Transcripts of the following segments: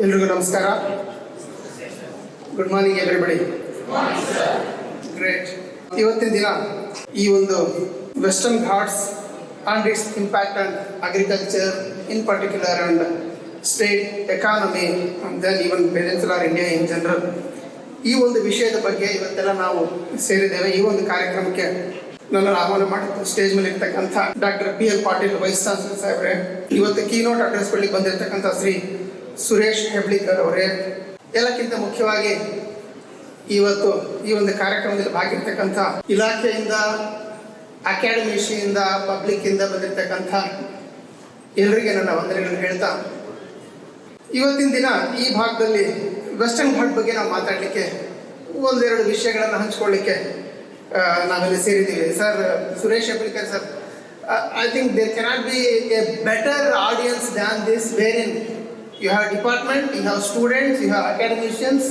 ಎಲ್ರಿಗೂ ನಮಸ್ಕಾರ. Good morning everybody. Great. ಇವತ್ತಿನ ದಿನ ಈ ಒಂದು Western Ghats and its impact on agriculture in particular and state economy and then even peninsular India in general, ಈ ಒಂದು ವಿಷಯದ ಬಗ್ಗೆ ಇವತ್ತೆಲ್ಲ ನಾವು ಸೇರಿದ್ದೇವೆ. ಈ ಒಂದು ಕಾರ್ಯಕ್ರಮಕ್ಕೆ ನನ್ನನ್ನು ಆಹ್ವಾನ ಮಾಡಿದ್ದು ಸ್ಟೇಜ್ ಮೇಲೆ ಇರ್ತಕ್ಕಂಥ doctor PL Patil vice chancellor ಸಾಹೇಬ್ರೆ, ಇವತ್ತು ಕೀನೋಟ್ ಅಡ್ರೆಸ್ ಕೊಡ್ಲಿಕ್ಕೆ ಬಂದಿರತಕ್ಕಂಥ ಶ್ರೀ ಸುರೇಶ್ ಹೆಬ್ಳಿಕರ್ ಅವರೇ, ಎಲ್ಲಕ್ಕಿಂತ ಮುಖ್ಯವಾಗಿ ಇವತ್ತು ಈ ಒಂದು ಕಾರ್ಯಕ್ರಮದಲ್ಲಿ ಭಾಗಿರ್ತಕ್ಕಂಥ ಇಲಾಖೆಯಿಂದ, ಅಕಾಡೆಮಿಷಿಯಿಂದ, ಪಬ್ಲಿಕ್ಕಿಂದ ಬಂದಿರತಕ್ಕಂಥ ಎಲ್ಲರಿಗೆ ನನ್ನ ವಂದನೆಗಳನ್ನು ಹೇಳ್ತಾ, ಇವತ್ತಿನ ದಿನ ಈ ಭಾಗದಲ್ಲಿ ವೆಸ್ಟರ್ನ್ ಘಾಟ್ ಬಗ್ಗೆ ನಾವು ಮಾತಾಡಲಿಕ್ಕೆ ಒಂದೆರಡು ವಿಷಯಗಳನ್ನು ಹಂಚ್ಕೊಳ್ಳಿಕ್ಕೆ ನಾವೆಲ್ಲ ಸೇರಿದ್ದೀವಿ. Sir Suresh Hebbalikar sir, I think there cannot be a better audience than this, where in you have department, you have students, you have academicians,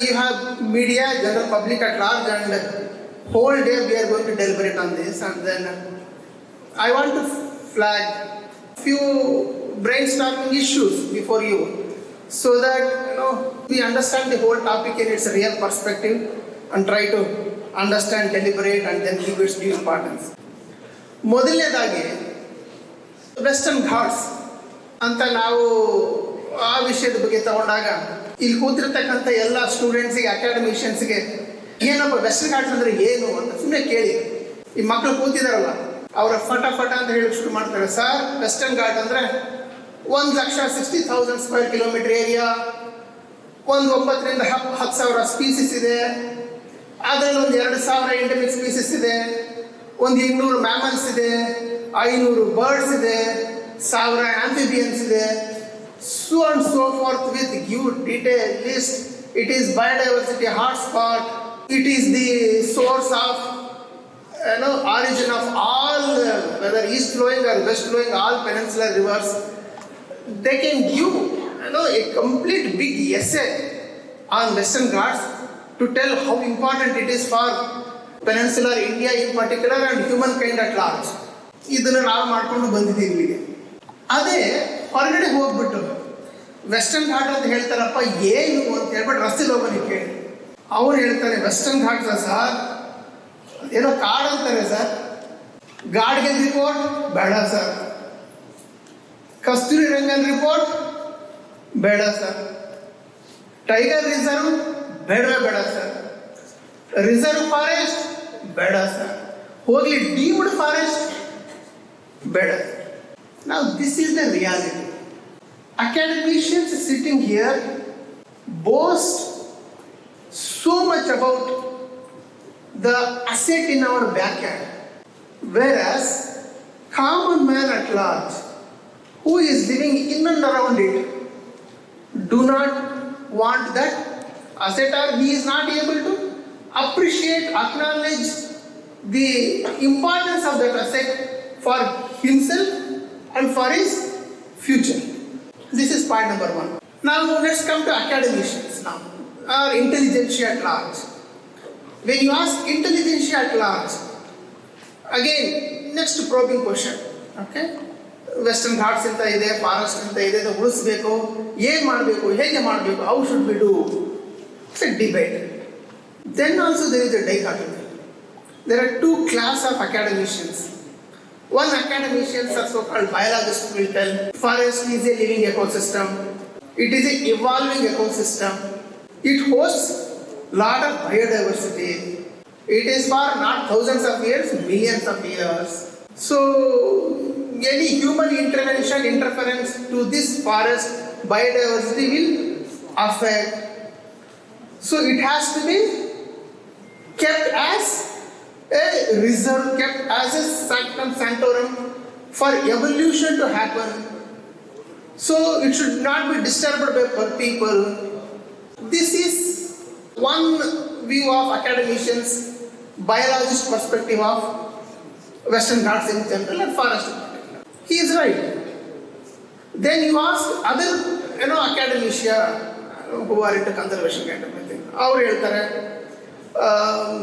you have media, general public at large, and whole day we are going to deliberate on this. And then I want to flag few brainstorming issues before you, so that we understand the whole topic in its real perspective and try to understand, deliberate, and then give its due importance. ಮೊದಲನೇದಾಗಿ western Ghats ಅಂತ ನಾವು ಆ ವಿಷಯದ ಬಗ್ಗೆ ತಗೊಂಡಾಗ, ಇಲ್ಲಿ ಕೂತಿರ್ತಕ್ಕಂಥ ಎಲ್ಲ ಸ್ಟೂಡೆಂಟ್ಸಿಗೆ, ಅಕಾಡೆಮಿಷಿಯನ್ಸ್ಗೆ ಏನಪ್ಪ ವೆಸ್ಟರ್ನ್ ಘಾಟ್ಸ್ ಅಂದರೆ ಏನು ಅಂತ ಸುಮ್ಮನೆ ಕೇಳಿ. ಈ ಮಕ್ಕಳು ಕೂತಿದಾರಲ್ಲ, ಅವರ ಫಟ ಅಂತ ಹೇಳಿ ಶುರು ಮಾಡ್ತಾರೆ. ಸರ್, ವೆಸ್ಟರ್ನ್ ಘಾಟ್ ಅಂದರೆ 1,60,000 ಸ್ಕ್ವೇರ್ ಕಿಲೋಮೀಟರ್ ಏರಿಯಾ, 9,000 ರಿಂದ 10,000 ಸ್ಪೀಸಿಸ್ ಇದೆ, ಅದರಲ್ಲಿ 2,000 ಎಂಡೆಮಿಕ್ ಸ್ಪೀಸಿಸ್ ಇದೆ, 200 ಮ್ಯಾಮಲ್ಸ್ ಇದೆ, 500 ಬರ್ಡ್ಸ್ ಇದೆ, 1,000 ಆಂಫಿಬಿಯನ್ಸ್ ಇದೆ, so and so forth with give detailed list. It is biodiversity hotspot. It is the source of origin of all whether east flowing or west flowing all peninsular rivers. They can give a complete big essay on Western Ghats to tell how important it is for peninsular India in particular and humankind at large. ಇದನ್ನು ನಾವು ಮಾಡ್ಕೊಂಡು ಬಂದಿದ್ದೀವಿ ಇಲ್ಲಿಗೆ. ಅದೇ ಹೊರಗಡೆ ಹೋಗ್ಬಿಟ್ಟು western ghat ಅಂತ ಹೇಳ್ತಾರಪ್ಪ, ಏನು ಅಂತ ಹೇಳ್ಬಿಟ್ಟು ರಸ್ತೆಲಿ ಹೋಗೋನಿಗೆ ಕೇಳಿ, ಅವ್ರು ಹೇಳ್ತಾರೆ ವೆಸ್ಟರ್ನ್ ಘಾಟ್ಸ ಸರ್, ಏನೋ ಕಾಡು ಅಂತಾರೆ ಸರ್, ಗಾಡ್ಗೆ ರಿಪೋರ್ಟ್ ಬೇಡ ಸರ್, ಕಸ್ತೂರಿ ರಂಗನ್ ರಿಪೋರ್ಟ್ ಬೇಡ ಸರ್, ಟೈಗರ್ ರಿಸರ್ವ್ ಬೇಡವೇ ಬೇಡ ಸರ್, ರಿಸರ್ವ್ ಫಾರೆಸ್ಟ್ ಬೇಡ ಸರ್, ಹೋಗ್ಲಿ ಡೀಮ್ಡ್ ಫಾರೆಸ್ಟ್ ಬೇಡ. Now this is the reality. Academicians sitting here boast so much about the asset in our backyard, whereas common man at large who is living in and around it do not want that asset, or he is not able to appreciate, acknowledge the importance of that asset for himself and for his future. This is point number one. Now let's come to academicians now, or intelligentsia at large. When you ask intelligentsia at large, again next probing question, okay, western Ghats ಅಂತ ಇದೆ, forest ಅಂತ ಇದೆ, ಅದು ಉಳಿಸ್ಬೇಕು, ಏನು ಮಾಡಬೇಕು, ಹೇಗೆ ಮಾಡಬೇಕು, how should we do? It's a debate. Then also there is a dichotomy. There are two classes of academicians. One academicians are so-called biologists will tell forest is a living ecosystem. It is an evolving ecosystem. It hosts lot of biodiversity. It is for not thousands of years, millions of years. So any human interference to this forest biodiversity will affect. So it has to be kept as a reserve, kept as a sanctum sanctorum for evolution to happen. So it should not be disturbed by people. This is one view of academicians, biologist perspective of Western Ghats in general and forest in particular. He is right. Then you ask other academia who are into conservation kind of thing. ಅವರು ಹೇಳ್ತಾರೆ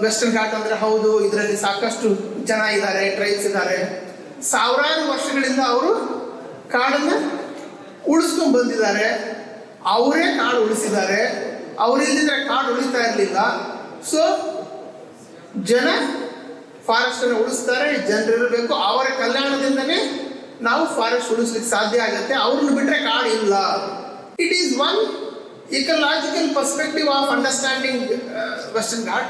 western ghat ಅಂದರೆ ಹೌದು, ಇದರಲ್ಲಿ ಸಾಕಷ್ಟು ಜನ ಇದ್ದಾರೆ, tribes ಇದ್ದಾರೆ, ಸಾವಿರಾರು ವರ್ಷಗಳಿಂದ ಅವರು ಕಾಡನ್ನು ಉಳಿಸ್ಕೊಂಡು ಬಂದಿದ್ದಾರೆ, ಅವರೇ ಕಾಡು ಉಳಿಸಿದ್ದಾರೆ. ಅವರಿಲ್ಲದಿದ್ರೆ ಕಾಡು ಉಳಿತಾ ಇರಲಿಲ್ಲ. ಸೊ ಜನ ಫಾರೆಸ್ಟ್ ಅನ್ನು ಉಳಿಸ್ತಾರೆ, ಜನರಿರಬೇಕು, ಅವರ ಕಲ್ಯಾಣದಿಂದನೇ ನಾವು ಫಾರೆಸ್ಟ್ ಉಳಿಸ್ಲಿಕ್ಕೆ ಸಾಧ್ಯ ಆಗುತ್ತೆ. ಅವ್ರನ್ನ ಬಿಟ್ಟರೆ ಕಾಡು ಇಲ್ಲ. It is one ecological perspective of understanding Western Ghat.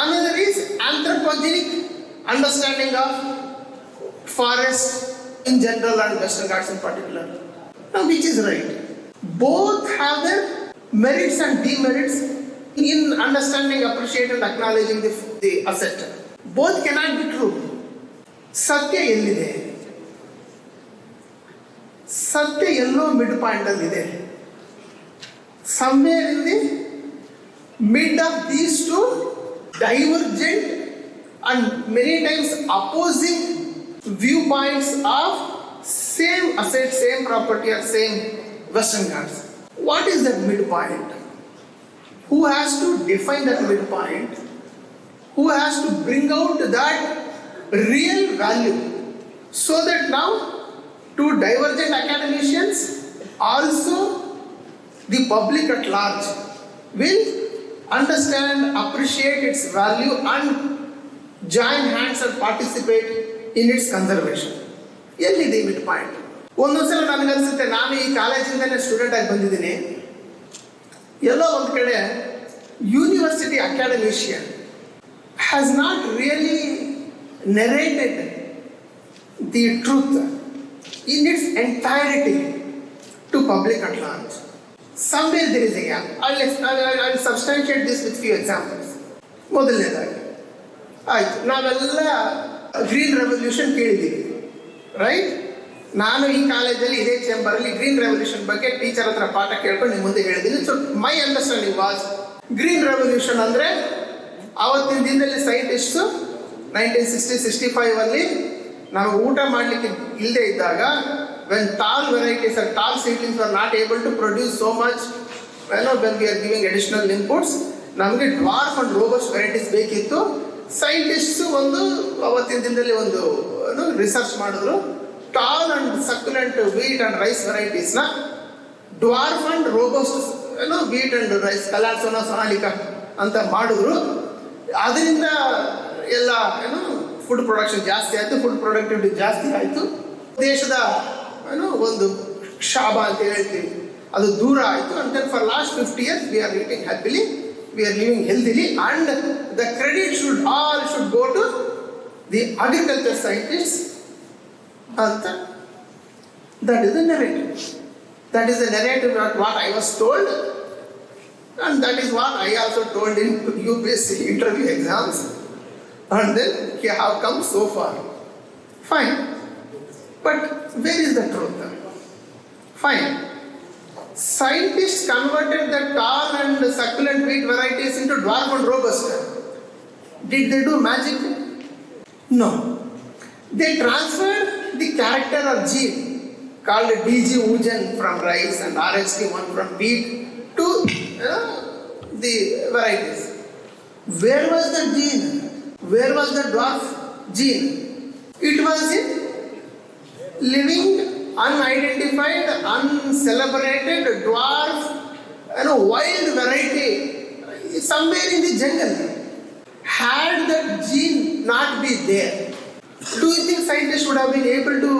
Another is anthropogenic understanding of forest in general and Western Ghats in particular. Now, which is right? Both have their merits and demerits in understanding, appreciating and acknowledging the asset. Both cannot be true. Satya ellide? Satya yello mid point allide. Somewhere in the mid of these two divergent and many times opposing viewpoints of same asset, same property or same Western Ghats. What is that midpoint? Who has to define that midpoint? Who has to bring out that real value so that now two divergent academicians, also the public at large, will understand, appreciate its value and join hands and participate in its conservation. ಎಲ್ಲಿದೆ mid point? ಒಂದೊಂದ್ಸಲ ನನಗನ್ಸುತ್ತೆ, ನಾನು ಈ ಕಾಲೇಜಿಂದನೇ student ಆಗಿ ಬಂದಿದ್ದೀನಿ, ಎಲ್ಲೋ ಒಂದು ಕಡೆ university academician has not really narrated the truth in its entirety to public at large. Somewhere there is a gap. I'll substantiate this with few examples. ಮೊದಲನೇದಾಗಿ ಆಯ್ತು, ನಾವೆಲ್ಲ ಗ್ರೀನ್ ರೆವಲ್ಯೂಷನ್ ಕೇಳಿದ್ದೀವಿ, ರೈಟ್? ನಾನು ಈ ಕಾಲೇಜಲ್ಲಿ ಇದೇ ಚೇಂಬರಲ್ಲಿ ಗ್ರೀನ್ ರೆವಲ್ಯೂಷನ್ ಬಗ್ಗೆ teacher ಹತ್ರ ಪಾಠ ಕೇಳ್ಕೊಂಡು ನಿಮ್ಮ ಮುಂದೆ ಹೇಳಿದ್ದೀನಿ. So my understanding was green revolution ಅಂದರೆ ಆವತ್ತಿನ ದಿನದಲ್ಲಿ ಸೈಂಟಿಸ್ಟು 1960-65 ನಾವು ಊಟ ಮಾಡಲಿಕ್ಕೆ ಇಲ್ಲದೆ ಇದ್ದಾಗ, when tall varieties or tall seedlings were not able to produce so much, when we are giving additional inputs, ನಮಗೆ ಡ್ವಾರ್ಫ್ ಅಂಡ್ ರೋಬಸ್ಟ್ ವೆರೈಟೀಸ್ ಬೇಕಿತ್ತು. ಸೈಂಟಿಸ್ಟ್ಸು ಅವತ್ತಿನ ದಿನದಲ್ಲಿ ಒಂದು ರಿಸರ್ಚ್ ಮಾಡಿದ್ರು. Tall and succulent wheat and rice ವೆರೈಟೀಸ್ನ dwarf and robust wheat and rice, Kalasona, Sonalika ಅಂತ ಮಾಡಿದ್ರು. ಅದರಿಂದ ಎಲ್ಲ ಫುಡ್ ಪ್ರೊಡಕ್ಷನ್ ಜಾಸ್ತಿ ಆಯಿತು, ಫುಡ್ ಪ್ರೊಡಕ್ಟಿವಿಟಿ ಜಾಸ್ತಿ ಆಯಿತು. ದೇಶದ ಒಂದು ಶಾಪ ಅಂತ ಹೇಳ್ತೀವಿ, ಅದು ದೂರ ಆಯಿತು. And then for last 50 years we are eating happily, we are living healthily, and the credit should go to the agriculture scientists. ಅಂತ that is the narrative. That is the narrative of what I was told, and that is what I also told in UPSC interview exams, and then we have come so far. Fine. But where is the truth? Fine. Scientists converted the tall and succulent wheat varieties into dwarf and robust. Did they do magic? No. They transferred the character of gene called DG Ugen from rice and RHT1 from wheat to the varieties. Where was the gene? Where was the dwarf gene? It was in living, unidentified, uncelebrated dwarf, wild variety somewhere in the jungle. Had that gene not be there, do you think scientists would have been able to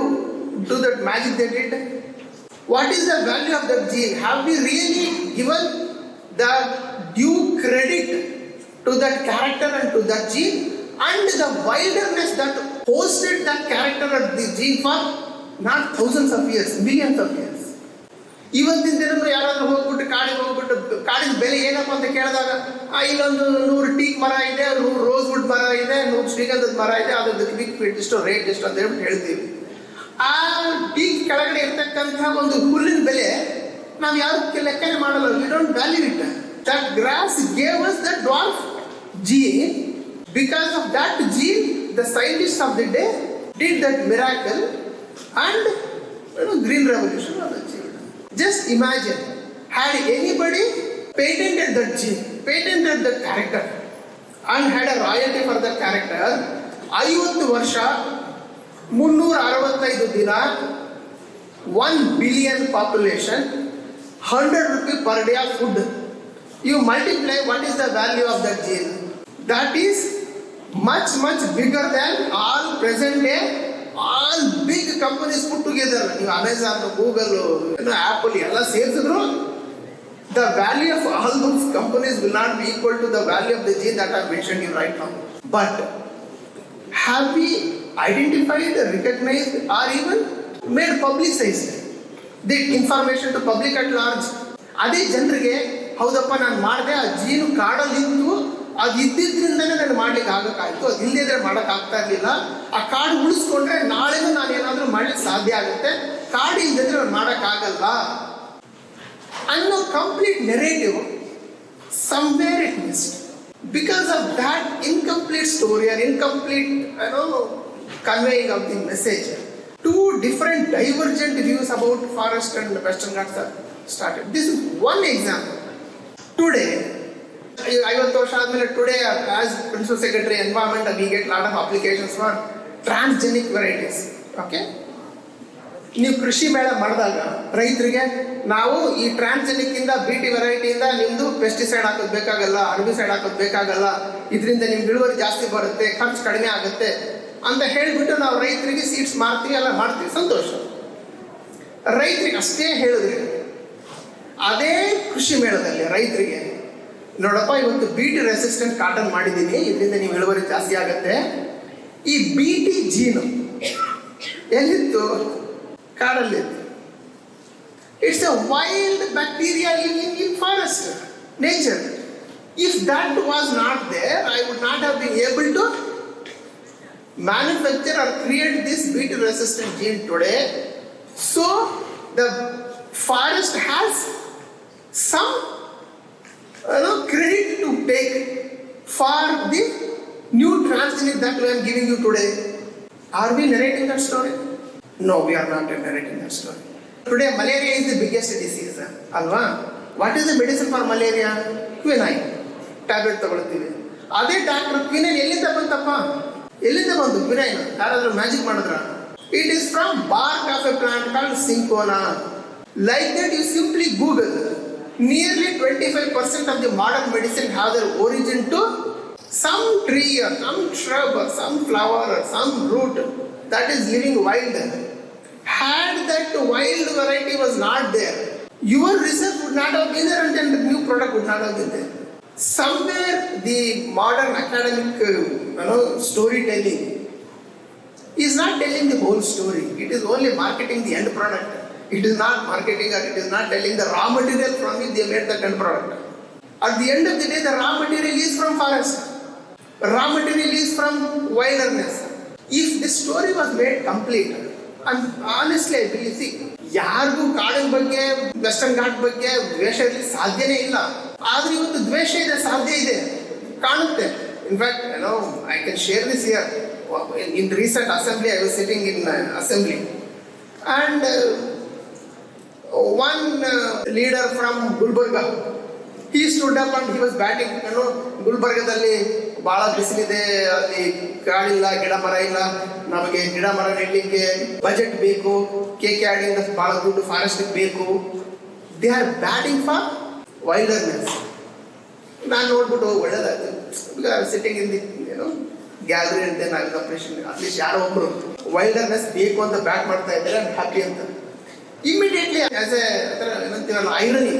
do that magic they did? What is the value of that gene? Have we really given the due credit to that character and to that gene and the wilderness that hosted that character of the gene for not thousands of years, millions of years? ಇವತ್ತಿನ ದಿನ ಯಾರಾದ್ರೂ ಹೋಗ್ಬಿಟ್ಟು ಕಾಡಿನ ಬೆಲೆ ಏನಪ್ಪ ಅಂತ ಕೇಳಿದಾಗ, ಇಲ್ಲೊಂದು 100 ಟೀಕ್ ಮರ ಇದೆ, 100 ರೋಸ್ ವುಡ್ ಮರ ಇದೆ, 100 ಶ್ರೀಗಂಧದ ಮರ ಇದೆ, ಅದ್ರದ್ದು ಕ್ವಿಕ್ ಇಷ್ಟು ರೇಟ್ ಎಷ್ಟು ಅಂತ ಹೇಳ್ಬಿಟ್ಟು ಹೇಳ್ತೀವಿ. ಆ ಟೀಕ್ ಕೆಳಗಡೆ ಇರ್ತಕ್ಕಂಥ ಒಂದು ಹುಲ್ಲಿನ ಬೆಲೆ ನಾವು ಯಾರು ಲೆಕ್ಕನೆ ಮಾಡಲ್ಲ. We don't value it. That grass gave us the dwarf gene. Because of that gene, the scientists of the day did that miracle, and green revolution was achieved. Just imagine, had anybody patented that gene, patented that character, and had a royalty for that character, 50 ವರ್ಷ 365 ದಿನ 1 billion population 100 rupees per day of food. You multiply what is the value of that gene. That is much bigger than all present day, all big companies put together. You Amazon, Google, Apple, ಎಲ್ಲ ಸೇರಿಸಿದ್ರು, the value of all those companies will not be equal to the value of the gene that I mentioned you right now. But have we identified, recognized, or even made publicized the information to public at large? ಅದೇ ಜನರಿಗೆ ಹೌದಪ್ಪ ನಾನು ಮಾಡಿದೆ, ಆ ಜೀನು ಕಾಡಲ್ಲಿದ್ದು ಅದು ಇದ್ದಿದ್ರಿಂದನೇ ನಾನು ಮಾಡ್ಲಿಕ್ಕೆ ಆಗಕ್ಕಾಯ್ತು, ಅದು ಇಲ್ಲದಿದ್ರೆ ಮಾಡಕ್ ಆಗ್ತಾ ಇರ್ಲಿಲ್ಲ. ಆ ಕಾಡು ಉಳಿಸ್ಕೊಂಡ್ರೆ ನಾಳೆನೂ ನಾನು ಏನಾದ್ರೂ ಮಾಡ್ಲಿಕ್ಕೆ ಸಾಧ್ಯ ಆಗುತ್ತೆ, ಕಾಡು ಇಲ್ಲದಿದ್ರೆ ನಾನು ಮಾಡಕ್ಕಾಗಲ್ಲ ಅನ್ನೋ complete narrative somewhere it missed. Because of that incomplete story or incomplete conveying of the message, two different divergent views about forest and Western Ghats are started. This is one example. Today, 50 ವರ್ಷ ಆದ್ಮೇಲೆ today as Principal Secretary Environment we get lot of applications for transgenic varieties. Okay? ನೀವು ಕೃಷಿ ಮೇಳ ಮಾಡಿದಾಗ ರೈತರಿಗೆ ನಾವು ಈ transgenic ಇಂದ BT ವೆರೈಟಿಯಿಂದ ನಿಮ್ದು ಪೆಸ್ಟಿಸೈಡ್ ಹಾಕೋದು ಬೇಕಾಗಲ್ಲ, ಹರ್ಬಿಸೈಡ್ ಹಾಕೋದು ಬೇಕಾಗಲ್ಲ, ಇದರಿಂದ ನಿಮ್ಗೆ ಇಳುವರಿ ಜಾಸ್ತಿ ಬರುತ್ತೆ, ಖರ್ಚು ಕಡಿಮೆ ಆಗುತ್ತೆ ಅಂತ ಹೇಳ್ಬಿಟ್ಟು ನಾವು ರೈತರಿಗೆ ಸೀಡ್ಸ್ ಮಾರ್ತೀವಿ, ಎಲ್ಲ ಮಾಡ್ತೀವಿ, ಸಂತೋಷ. ರೈತರಿಗೆ ಅಷ್ಟೇ ಹೇಳಿದ್ರೆ ಅದೇ ಕೃಷಿ ಮೇಳದಲ್ಲಿ ರೈತರಿಗೆ ನೋಡಪ್ಪ ಇವತ್ತು BT ರೆಸಿಸ್ಟೆಂಟ್ ಕಾಟನ್ ಮಾಡಿದ್ದೀನಿ, ಇದರಿಂದ ನೀವು ಇಳುವರಿ ಜಾಸ್ತಿ ಆಗುತ್ತೆ. ಈ BT gene ಎಲ್ಲಿತ್ತು? ಕಾಡಲ್ಲಿತ್ತು. It's a wild bacteria living in forest, nature. If that was not there, I would not have been able to manufacture or create this BT resistant gene today. So the forest has some credit to take for the new transgenic that I am giving you today. Are we narrating that story? No, we are not narrating that story. Today malaria is the biggest disease, alva? What is the medicine for malaria? Quinine tablet ತಗೊಳ್ತೀವಿ. ಅದೇ doctor quinine ಎಲ್ಲಿಂದ ಬಂತಪ್ಪ? ಎಲ್ಲಿಂದ ಬಂತು quinine? ಯಾರಾದ್ರೂ magic ಮಾಡಿದ್ರ? It is from bark of a plant called cinchona. Like that you simply Google. Nearly 25% of the modern medicine have their origin to some tree or some shrub or some flower or some root that is living wild. Had that wild variety was not there, your research would not have been there and the new product would not have been there. Somewhere the modern academic storytelling is not telling the whole story. It is only marketing the end product. It is not marketing or it is not telling the raw material from which they made the end product. At the end of the day, the raw material is from forest. Raw material is from wilderness. If this story was made complete, and honestly I believe, see, ಯಾರಿಗೂ ಕಾಡಿನ ಬಗ್ಗೆ western ghat ಬಗ್ಗೆ ದ್ವೇಷ ಇರಲಿ ಸಾಧ್ಯನೇ ಇಲ್ಲ. ಆದ್ರೆ ಇವತ್ತು ದ್ವೇಷ ಇದೆ, ಸಾಧ್ಯ ಇದೆ, ಕಾಣುತ್ತೆ. In fact I can share this here. In recent assembly I was sitting in assembly and one leader from Gulbarga, he stood up and he was batting. ಗುಲ್ಬರ್ಗದಲ್ಲಿ ಬಹಳ ಬಿಸಿಲಿದೆ, ಅಲ್ಲಿ ಕಾಡಿಲ್ಲ, ಗಿಡ ಮರ ಇಲ್ಲ, ನಮಗೆ ಗಿಡ ಮರ ನೆಡಲಿಕ್ಕೆ ಬಜೆಟ್ ಬೇಕು, KKR ಇಂದ ಬಹಳ ದುಡ್ಡು ಫಾರೆಸ್ಟ್ ಬೇಕು. They are batting for wilderness. ನಾನು ನೋಡ್ಬಿಟ್ಟು ಒಳ್ಳೇದಾಯ್ತು, ಸಿಟ್ಟಿಂಗ್ ಇನ್ ದಿ ಗ್ಯಾಲರಿ ಅಂತ ನಾನು ಅಪ್ರಿಷಿಯೇಟ್, ಅಟ್ಲೀಸ್ಟ್ ಯಾರೋ ಒಬ್ರು ವೈಲ್ಡರ್ನೆಸ್ ಬೇಕು ಅಂತ ಬ್ಯಾಟ್ ಮಾಡ್ತಾ ಇದ್ದಾರೆ, ಹ್ಯಾಪಿ ಅಂತ. Immediately, as ಏನಂತೀವಲ್ಲ irony,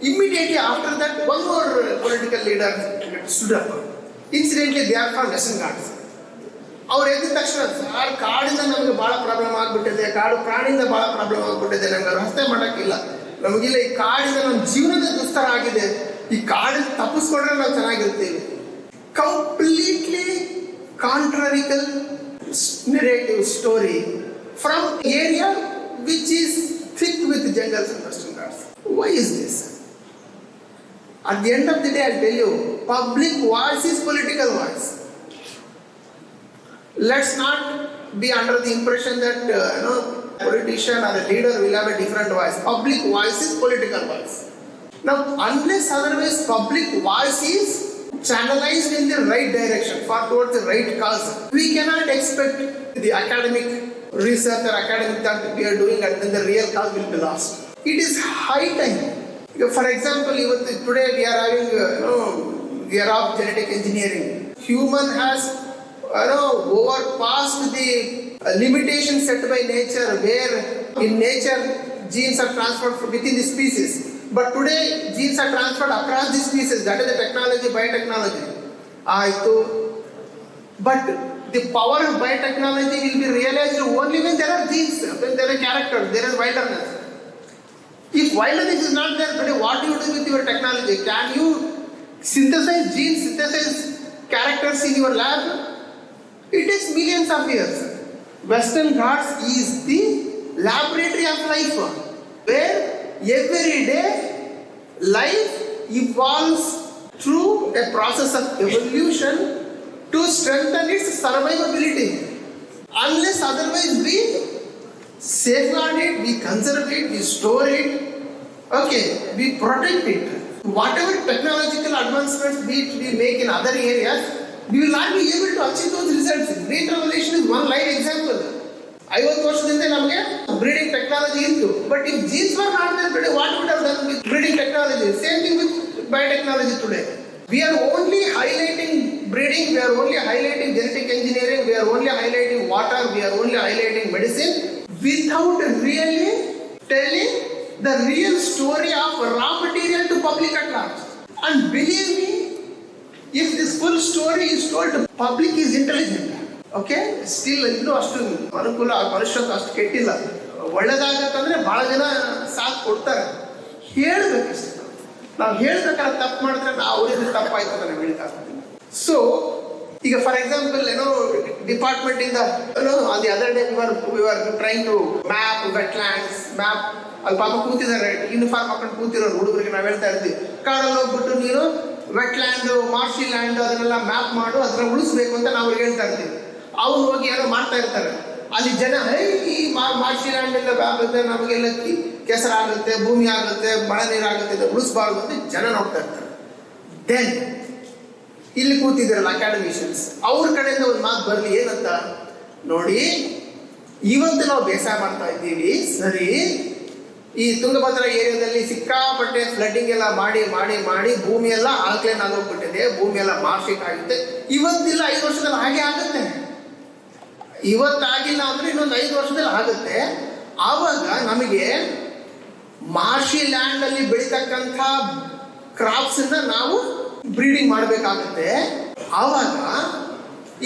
immediately after that one more political leader stood up. Incidentally, they are from Western Ghats. ಅವ್ರು ಎದ್ದ ತಕ್ಷಣ ಸರ್ ಕಾಡಿಂದ ನಮಗೆ ಭಾಳ ಪ್ರಾಬ್ಲಮ್ ಆಗ್ಬಿಟ್ಟಿದೆ, ಕಾಡು ಪ್ರಾಣಿಯಿಂದ ಭಾಳ ಪ್ರಾಬ್ಲಮ್ ಆಗ್ಬಿಟ್ಟಿದೆ, ನಮ್ಗೆ ರಸ್ತೆ ಮಾಡೋಕ್ಕಿಲ್ಲ, ನಮಗಿಲ್ಲ, ಈ ಕಾಡಿಂದ ನಮ್ಮ ಜೀವನದ ದುಸ್ತರ ಆಗಿದೆ, ಈ ಕಾಡಿಂದ ತಪ್ಪಿಸ್ಕೊಂಡ್ರೆ ನಾವು ಚೆನ್ನಾಗಿರ್ತೀವಿ. ಕಂಪ್ಲೀಟ್ಲಿ ಕಾಂಟ್ರಾರಿಕಲ್ narrative story from area which is thick with jungles and Western Ghats. Why is this? At the end of the day, I'll tell you, public voice is political voice. Let's not be under the impression that a politician or a leader will have a different voice. Public voice is political voice. Now, unless otherwise public voice is channelized in the right direction for towards the right cause, we cannot expect the academic research or academic that we are doing and then the real cause will be lost. It is high time For example, even today we are having, we are of genetic engineering. Human has, overpassed the limitations set by nature, where in nature genes are transferred within the species. But today genes are transferred across the species. That is the technology, biotechnology. But the power of biotechnology will be realized only when there are genes, when there are characters, there is wilderness. If wilderness is not there today, what do you do with your technology? Can you synthesize genes, synthesize characters in your lab? It takes millions of years. Western Ghats is the laboratory of life, where every day life evolves through a process of evolution to strengthen its survivability. Unless otherwise we safeguard it, we conserve it, we store it, we protect it. Whatever technological advancements we make in other areas, we will not be able to achieve those results. Great revelation is one live example. 50 ವರ್ಷದಿಂದ ನಮಗೆ breeding technology ಇತ್ತು, but if genes were not there today, what would have done with breeding technology? Same thing with biotechnology today. We are only highlighting breeding, we are only highlighting genetic engineering, we are only highlighting water, we are only highlighting medicine, without really telling the real story of raw material to public at large. And believe me, if this full story is told, the public is intelligent. Still ಇನ್ನೂ ಅಷ್ಟು ಅನುಕೂಲ, ಮನುಷ್ಯತ್ವ ಅಷ್ಟು ಕೆಟ್ಟಿಲ್ಲ. ಒಳ್ಳೇದಾಗತ್ತಂದ್ರೆ ಬಹಳ ಜನ ಸಾಥ್ ಕೊಡ್ತಾರೆ. ಹೇಳ್ಬೇಕಿಷ್ಟು ನಾವು ಹೇಳ್ಬೇಕಾದ್ರೆ ತಪ್ಪು ಮಾಡಿದ್ರೆ ನಾವು ಅವ್ರಿಗೆ ತಪ್ಪಾಯ್ತು ಅಂತ ನಾವು ಹೇಳ್ತಾರೆ. ಸೊ ಈಗ ಫಾರ್ ಎಕ್ಸಾಂಪಲ್ ಡಿಪಾರ್ಟ್ಮೆಂಟ್ ಇಂದ on the other day we are trying to map wetlands map. ಅಲ್ಲಿ ಪಾಪ ಕೂತಿದ್ದಾರೆ, ಯೂನಿಫಾರ್ಮ್ ಹಾಕೊಂಡು ಕೂತಿರೋರು ಹುಡುಗರಿಗೆ ನಾವು ಹೇಳ್ತಾ ಇರ್ತೀವಿ, ಕಾಡಲ್ಲಿ ಹೋಗ್ಬಿಟ್ಟು ನೀನು ವೆಟ್ಲ್ಯಾಂಡ್, ಮಾರ್ಷಿ ಲ್ಯಾಂಡ್ ಅದನ್ನೆಲ್ಲ ಮ್ಯಾಪ್ ಮಾಡು, ಅದನ್ನ ಉಳಿಸ್ಬೇಕು ಅಂತ ನಾವು ಅವ್ರಿಗೆ ಹೇಳ್ತಾ ಇರ್ತೀವಿ. ಅವ್ರು ಹೋಗಿ ಏನೋ ಮಾಡ್ತಾ ಇರ್ತಾರೆ. ಅಲ್ಲಿ ಜನ ಈ ಮಾರ್ಷಿ ಲ್ಯಾಂಡ್ ಎಲ್ಲ ಆಗುತ್ತೆ, ನಮಗೆಲ್ಲ ಕೆಸರಾಗುತ್ತೆ, ಭೂಮಿ ಆಗುತ್ತೆ, ಮಳೆ ನೀರಾಗುತ್ತೆ, ಉಳಿಸ್ಬಾರ್ದು ಅಂತ ಜನ ನೋಡ್ತಾ ಇರ್ತಾರೆ. ದೆನ್ ಇಲ್ಲಿ ಕೂತಿದ್ರಲ್ಲ ಅಕಾಡೆಮಿಷಿಯನ್ಸ್, ಅವ್ರ ಕಡೆಯಿಂದ ಒಂದು ಮಾತು ಬರಲಿ, ಏನಂತ ನೋಡಿ, ಇವತ್ತು ನಾವು ಬೇಸಾಯ ಮಾಡ್ತಾ ಇದ್ದೀವಿ ಸರಿ, ಈ ತುಂಗಭದ್ರಾ ಏರಿಯಾದಲ್ಲಿ ಸಿಕ್ಕಾಪಟ್ಟೆ ಫ್ಲಡ್ಡಿಂಗ್ ಎಲ್ಲ ಮಾಡಿ ಮಾಡಿ ಮಾಡಿ ಭೂಮಿ ಎಲ್ಲ ಆಲ್ಕ್ಲೈನ್ ಆಗೋಗ್ಬಿಟ್ಟಿದೆ, ಭೂಮಿ ಎಲ್ಲ ಮಾರ್ಷಿಕ್ ಆಗುತ್ತೆ. ಇವತ್ತಿಲ್ಲ 5 ವರ್ಷದಲ್ಲಿ ಹಾಗೆ ಆಗುತ್ತೆ. ಇವತ್ತಾಗಿಲ್ಲ ಅಂದ್ರೆ ಇನ್ನೊಂದು 5 ವರ್ಷದಲ್ಲಿ ಆಗುತ್ತೆ. ಆವಾಗ ನಮಗೆ ಮಾರ್ಷಿ ಲ್ಯಾಂಡ್ ಅಲ್ಲಿ ಬೆಳೀತಕ್ಕಂಥ ಕ್ರಾಪ್ಸ್ ನಾವು ಬ್ರೀಡಿಂಗ್ ಮಾಡಬೇಕಾಗುತ್ತೆ. ಆವಾಗ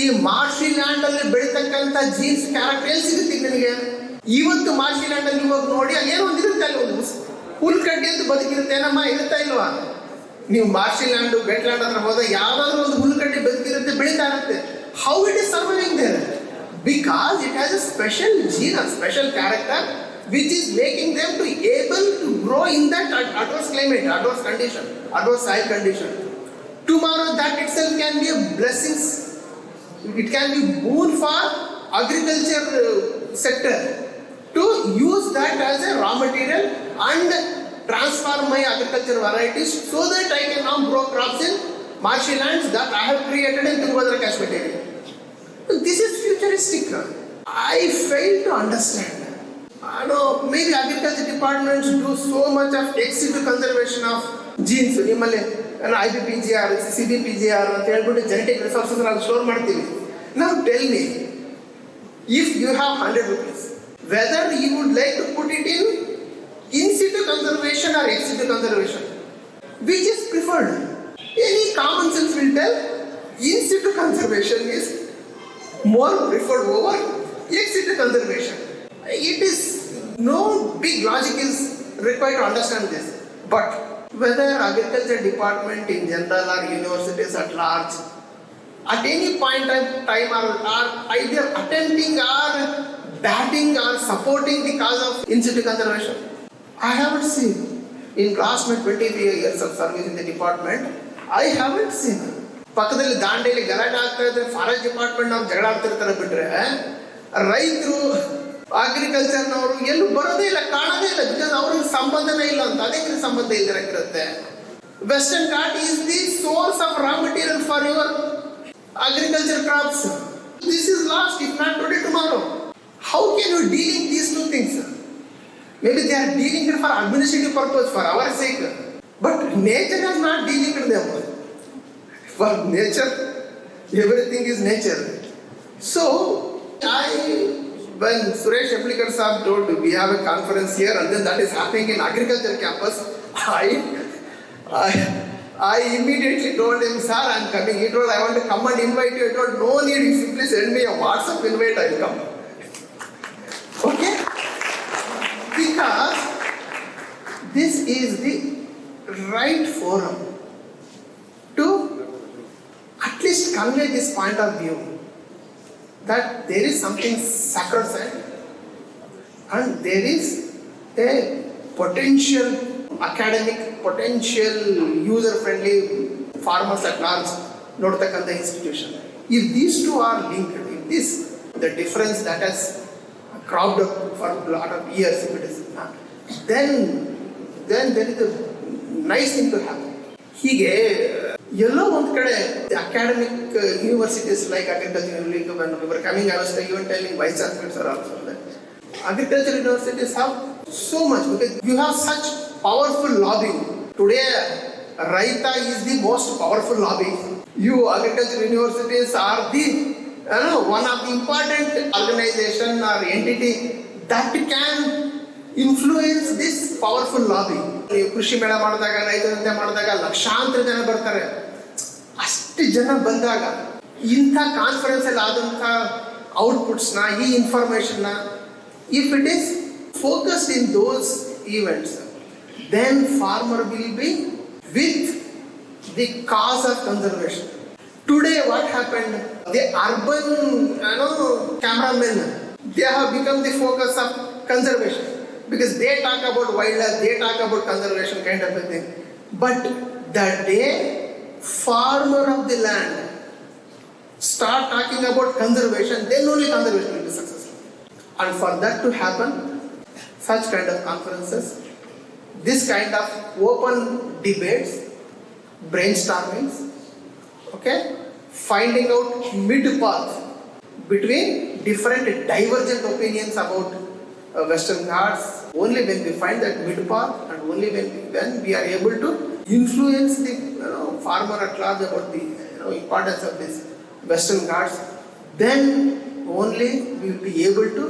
ಈ ಮಾರ್ಷಿ ಲ್ಯಾಂಡ್ ಅಲ್ಲಿ ಬೆಳೀತಕ್ಕಂಥ ಜೀನ್ಸ್ ಕ್ಯಾರೆಕ್ಟರ್ ಎಲ್ಲಿ ಸಿಗುತ್ತೆ ನಿಮಗೆ? ಇವತ್ತು ಮಾರ್ಷಿ ಲ್ಯಾಂಡ್ ಅಲ್ಲಿ ಹೋಗಿ ನೋಡಿ, ಅಲ್ಲಿ ಏನೋ ಒಂದು ಇರುತ್ತೆ, ಅಲ್ಲಿ ಒಂದು ಹುಲ್ಕಡ್ಡಿ ಅಂತ ಬದುಕಿರುತ್ತೆ, ನಮ್ಮ ಇರುತ್ತಾ ಇಲ್ವಾ? ನೀವು ಮಾರ್ಷಿ ಲ್ಯಾಂಡ್, ವೆಟ್ ಲ್ಯಾಂಡ್ ಹತ್ರ ಹೋದಾಗ ಯಾವ್ದಾದ್ರು ಒಂದು ಹುಲ್ಕಡ್ಡಿ ಬದುಕಿರುತ್ತೆ, ಬೆಳೀತಾ ಇರುತ್ತೆ. How it is surviving there? Because it has a special gene, a special character, which is making them to able to grow in that adverse climate, adverse condition, adverse soil condition. Tomorrow that itself can be a blessing. It can be boon for agriculture sector to use that as a raw material and transform my agriculture varieties so that I can now grow crops in marshy lands that I have created in Tungabhadra catchment area. This is futuristic. I fail to understand. I know maybe agriculture departments do so much of ex situ conservation of genes. ನಿಮ್ಮಲ್ಲಿ IBPGR, CBPGR ಅಂತ ಹೇಳ್ಬಿಟ್ಟು genetic resources ನಾವು store ಮಾಡ್ತೀವಿ. Now tell me, if you have 100 rupees, whether you would like to put it in situ conservation or ex situ conservation, which is preferred? Any common sense will tell in situ conservation is more preferred over ex situ conservation. It is no big logic is required to understand this. But whether agriculture department in general or universities at large, at any point in time are either attempting or batting or supporting the cause of in situ conservation, I haven't seen. In last my 23 years of service in the department, I haven't seen. ಪಕ್ಕದಲ್ಲಿ ದಾಂಡೇಲಿ ಗಲಾಟೆ ಆಗ್ತಾ ಇದ್ರೆ forest department ನಾವು ಜಗಳ ಆಡ್ತಿರ್ತಾರೆ, ಬಿಟ್ರೆ ರೈತರು ಅಗ್ರಿಕಲ್ಚರ್ನವರು ಎಲ್ಲೂ ಬರೋದೇ ಇಲ್ಲ, ಕಾಣೋದೇ ಇಲ್ಲ. ಬಿಕಾಸ್ ಅವ್ರಿಗೆ ಸಂಬಂಧನೇ ಇಲ್ಲ ಅಂತ. ಅದಕ್ಕೆ ಸಂಬಂಧ ಇಲ್ದಿರಕ್ಕಿರುತ್ತೆ. Western Ghat is the source of raw material for your agriculture crops. This is lost if not today, tomorrow. How can you deal in these two things? Maybe they are dealing it for administrative purpose, for our sake. But nature has not deleted them. For nature, everything is nature. So, when Suresh Aplikar Saab told we have a conference here and then that is happening in agriculture campus, I immediately told him, sir, I am coming. He told, I want to come and invite you. I told, no need, you simply send me a WhatsApp invite, I will come. Okay? Because this is the right forum to at least convey this point of view that there is something sacrosanct and there is a potential academic, potential user-friendly farmers at large nodatakanta institution. If these two are linked, if this, the difference that has cropped up for a lot of years, if it is, then there is a nice thing to happen. ಹೀಗೆ ಎಲ್ಲೋ ಒಂದು ಕಡೆ academic universities like agriculture university, when we were coming, I was even telling vice chancellors also that agriculture universities have so much because you have such powerful lobbying. Today, Raita is the most powerful lobby. You agriculture universities are the one of the important organization or entity that can influence this powerful lobby. ನೀವು ಕೃಷಿ ಮೇಳ ಮಾಡಿದಾಗ ರೈತರಂತೆ ಮಾಡಿದಾಗ ಲಕ್ಷಾಂತರ ಜನ ಬರ್ತಾರೆ. ಅಷ್ಟು ಜನ ಬಂದಾಗ ಇಂಥ ಕಾನ್ಫರೆನ್ಸ್ ಅಲ್ಲಿ ಆದಂಥ ಔಟ್ಪುಟ್ಸ್ನ ಈ ಇನ್ಫಾರ್ಮೇಶನ್ನ if it is focused in those events then farmer will be with the cause of conservation. Today what happened? The urban cameramen, they have become the focus of conservation because they talk about wildlife, they talk about conservation kind of a thing. But the day farmer of the land start talking about conservation, then only conservation will be successful. And for that to happen, such kind of conferences, this kind of open debates, brainstormings, okay, finding out mid-path between different divergent opinions about Western Ghats. Only when we find that mid-path and only when we are able to influence the farmer at large about the importance of this Western Ghats, then only we will be able to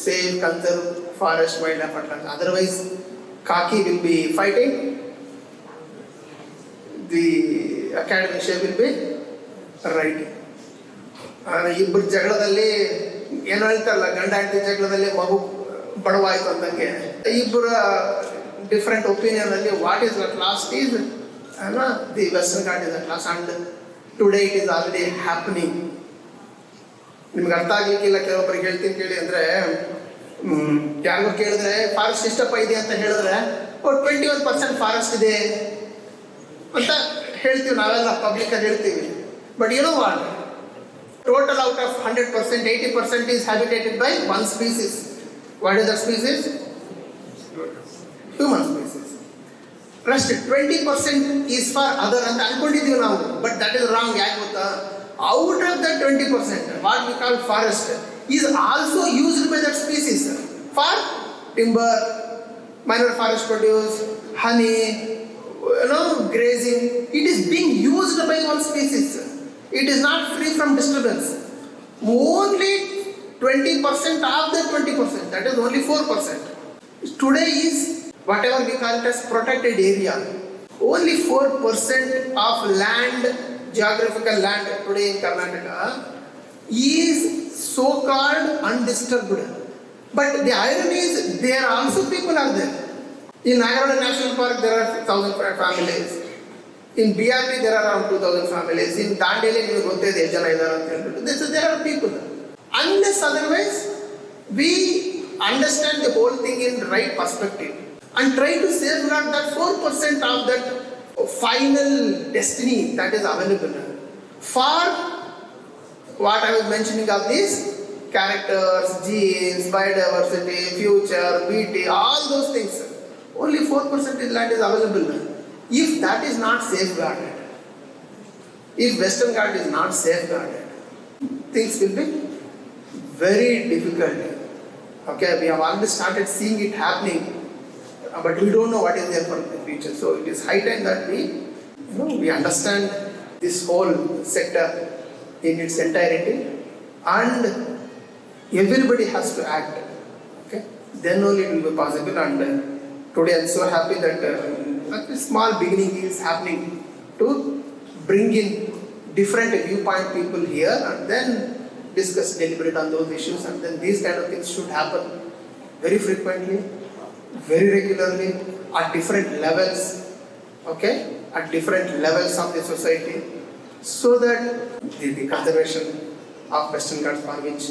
save, conserve forest, wildlife at large. Otherwise, Kaki will be fighting, the academia will be writing. ಇಬ್ಬರು ಜಗಳದಲ್ಲಿ ಏನೋ ಹೇಳ್ತಾರಲ್ಲ, ಗಂಡ ಹೆಂಡತಿ ಜಗಳದಲ್ಲಿ ಮಗು ಬಡವಾಯ್ತು ಅಂದಂಗೆ ಇಬ್ಬರ different opinion ಅಲ್ಲಿ what is at last is the western ghat is at last and today it is already happening. ನಿಮ್ಗೆ ಅರ್ಥ ಆಗ್ಲಿಕ್ಕಿಲ್ಲ, ಕೆಲವೊಬ್ಬರಿಗೆ ಹೇಳ್ತೀನಿ ಕೇಳಿ ಅಂದರೆ, ಯಾರಿಗೂ ಕೇಳಿದ್ರೆ ಫಾರೆಸ್ಟ್ ಇಷ್ಟಪ್ಪ ಇದೆ ಅಂತ ಹೇಳಿದ್ರೆ 21% ಫಾರೆಸ್ಟ್ ಇದೆ ಅಂತ ಹೇಳ್ತೀವಿ ನಾವೆಲ್ಲ ಪಬ್ಲಿಕ್ ಅಲ್ಲಿ ಹೇಳ್ತೀವಿ. But you know what, total out of 100%, 80% is habitated by one species. What is that species? Human species. Rest 20% is for other ಅಂತ ಅನ್ಕೊಂಡಿದ್ದೀವಿ ನಾವು, ಬಟ್ ದಟ್ ಇಸ್ ರಾಂಗ್. ಯಾಕೆ ಗೊತ್ತಾ? Out of that 20%, what we call forest is also used by that species for timber, minor forest produce, honey, grazing. It is being used by one species. It is not free from disturbance. Only 20% of the 20%, that is only 4%. Today is whatever we call it as protected area. Only 4% of land, geographical land today in Karnataka is so-called undisturbed. But the irony is there also people are there. In Nagarona National Park there are 1,000 families. In BRP there are around 2,000 families. In Dandeli you go there ಎಷ್ಟು ಜನ ಇದ್ದಾರೆ ಅಂತ ಹೇಳ್ಬಿಟ್ಟು there are people. Unless otherwise we understand the whole thing in right perspective and try to safeguard that 4% of that final destiny that is available for what I was mentioning of these characters, genes, biodiversity, future, BT, all those things. Only 4% of land is available. If that is not safeguarded, if Western Ghats is not safeguarded, things will be very difficult. Okay, we have already started seeing it happening but we don't know what is there for the future. So it is high time that we understand this whole sector in its entirety, and everybody has to act. Okay, then only it will be possible. And today I'm so happy that a small beginning is happening to bring in different viewpoint people here, and then discuss, deliberate on those issues, and then these kind of things should happen very frequently, very regularly, at different levels, okay, at different levels of the society, so that the conservation of Western Ghats, for which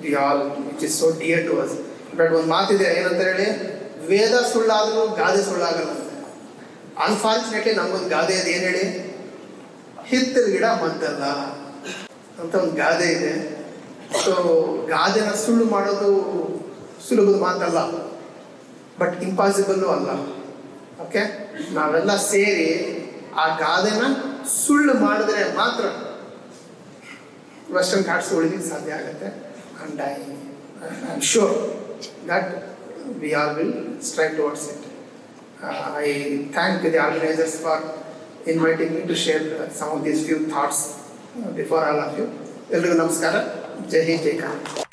we all, which is so dear to us. But ಒಂದು ಮಾತಿದೆ, ಏನಂತ ಹೇಳಿ, ವೇದ ಸುಳ್ಳಾದರೂ ಗಾದೆ ಸುಳ್ಳಾಗಲ್ಲ. Unfortunately ನಮಗೊಂದು ಗಾದೆ ಇದೆ, ಏನು ಹೇಳಿ, ಹಿತ್ತಲ ಗಿಡ ಮದ್ದಲ್ಲ ಅಂತ ಒಂದು ಗಾದೆ ಇದೆ. ಸೊ ಗಾದೆನ ಸುಳ್ಳು ಮಾಡೋದು ಸುಲಭದ ಮಾತಲ್ಲ, ಬಟ್ ಇಂಪಾಸಿಬಲ್ಲು ಅಲ್ಲ. ಓಕೆ, ನಾವೆಲ್ಲ ಸೇರಿ ಆ ಗಾದೆನ ಸುಳ್ಳು ಮಾಡಿದ್ರೆ ಮಾತ್ರ ವೆಸ್ಟರ್ನ್ ಘಾಟ್ಸ್ ಉಳಿಲಿಕ್ಕೆ ಸಾಧ್ಯ ಆಗುತ್ತೆ. And I am sure that we all will strive towards it. I thank the organizers for inviting me to share some of these few thoughts before all of you. ಎಲ್ರಿಗೂ ನಮಸ್ಕಾರ. ಜೈ ಹಿಂದ್, ಜೈ ಕರ್ನಾಟಕ.